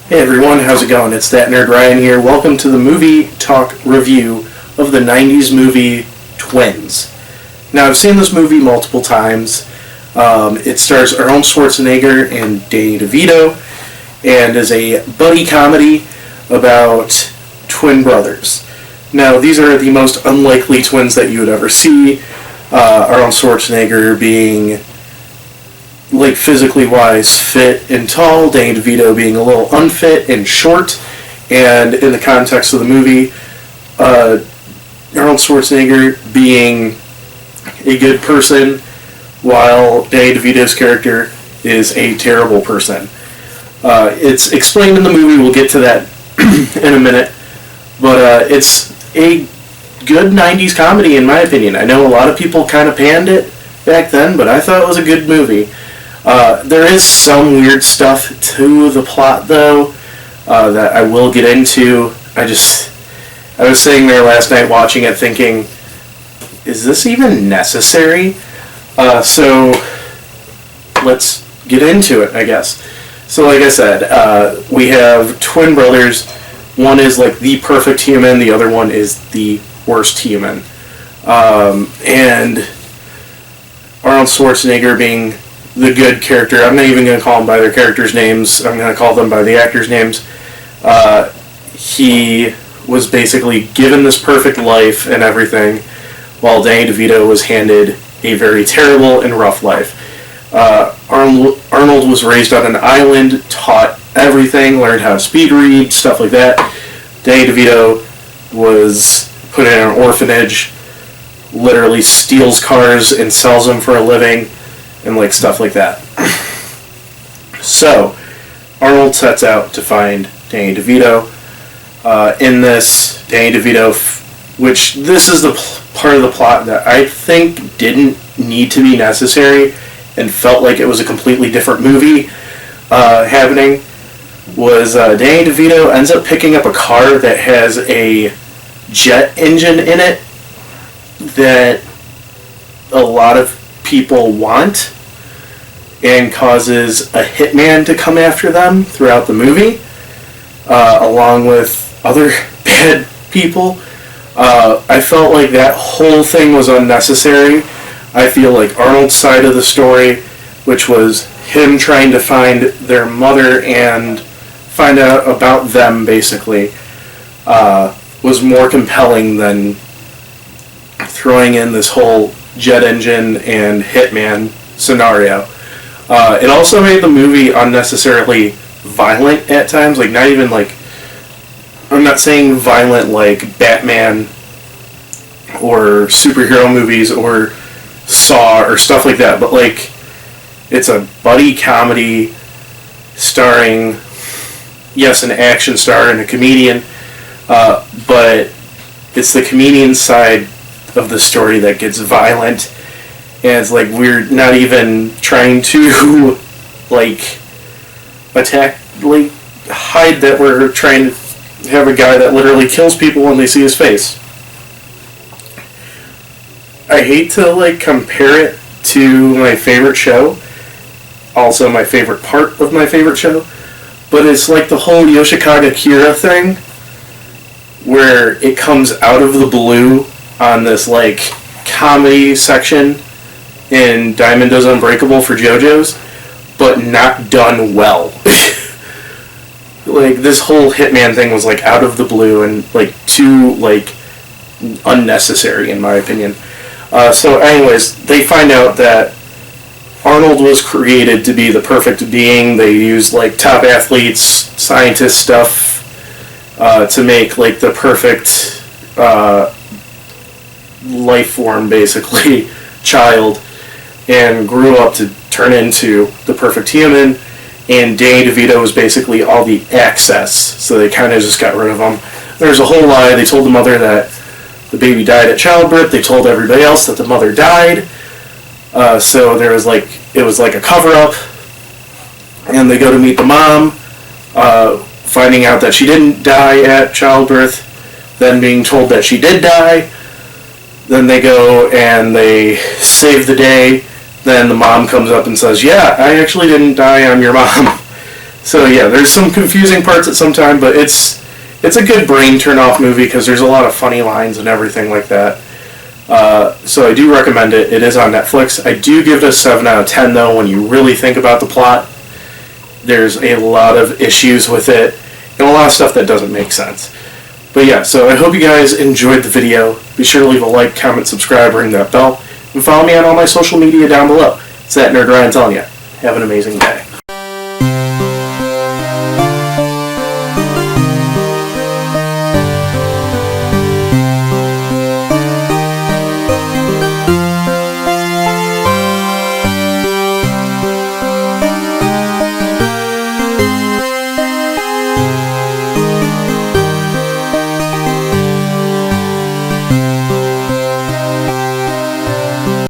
Hey everyone, how's it going? It's That Nerd Ryan here. Welcome to the movie talk review of the 90s movie Twins. Now, I've seen this movie multiple times. It stars Arnold Schwarzenegger and Danny Devito and is a buddy comedy about twin brothers. Now, these are the most unlikely twins that you would ever see. Arnold Schwarzenegger being physically wise, fit and tall, Danny DeVito being a little unfit and short, and in the context of the movie, Arnold Schwarzenegger being a good person, while Danny DeVito's character is a terrible person. It's explained in the movie, we'll get to that in a minute, but it's a good 90s comedy in my opinion. I know a lot of people kind of panned it back then, but I thought it was a good movie. There is some weird stuff to the plot, though, that I will get into. I was sitting there last night watching it thinking, is this even necessary? So, let's get into it, I guess. So, like I said, we have twin brothers. One is the perfect human, the other one is the worst human. And Arnold Schwarzenegger being the good character. I'm not even going to call them by their characters' names. I'm going to call them by the actors' names. He was basically given this perfect life and everything, while Danny DeVito was handed a very terrible and rough life. Arnold was raised on an island, taught everything, learned how to speed read, stuff like that. Danny DeVito was put in an orphanage, literally steals cars and sells them for a living, and stuff like that. So, Arnold sets out to find Danny DeVito. In this, Danny DeVito, which this is the part of the plot that I think didn't need to be necessary and felt like it was a completely different movie happening, was Danny DeVito ends up picking up a car that has a jet engine in it that a lot of people want, and causes a hitman to come after them throughout the movie, along with other bad people. I felt like that whole thing was unnecessary. I feel like Arnold's side of the story, which was him trying to find their mother and find out about them, basically, was more compelling than throwing in this whole jet engine and hitman scenario. It also made the movie unnecessarily violent at times. Not even I'm not saying violent like Batman or superhero movies or Saw or stuff like that, but it's a buddy comedy starring, yes, an action star and a comedian, but it's the comedian side of the story that gets violent, and it's we're not even trying to attack, hide that we're trying to have a guy that literally kills people when they see his face. I hate to compare it to my favorite show, also my favorite part of my favorite show, but it's the whole Yoshikage Kira thing, where it comes out of the blue on this comedy section in Diamond Does Unbreakable for JoJo's, but not done well. This whole hitman thing was out of the blue and too unnecessary in my opinion. So anyways, they find out that Arnold was created to be the perfect being. They use top athletes, scientist stuff to make the perfect life form, basically, child, and grew up to turn into the perfect human. And Danny DeVito was basically all the excess, so they kind of just got rid of him. There's a whole lie. They told the mother that the baby died at childbirth. They told everybody else that the mother died. So there was it was a cover-up. And they go to meet the mom, finding out that she didn't die at childbirth, then being told that she did die. Then they go and they save the day. Then the mom comes up and says, yeah, I actually didn't die, I'm your mom. So yeah, there's some confusing parts at some time, but it's a good brain turn off movie because there's a lot of funny lines and everything like that. So I do recommend it. It is on Netflix. I do give it a 7 out of 10 though. When you really think about the plot, there's a lot of issues with it and a lot of stuff that doesn't make sense. But yeah, so I hope you guys enjoyed the video. Be sure to leave a like, comment, subscribe, ring that bell, and follow me on all my social media down below. It's that Nerd Ryan telling you. Have an amazing day.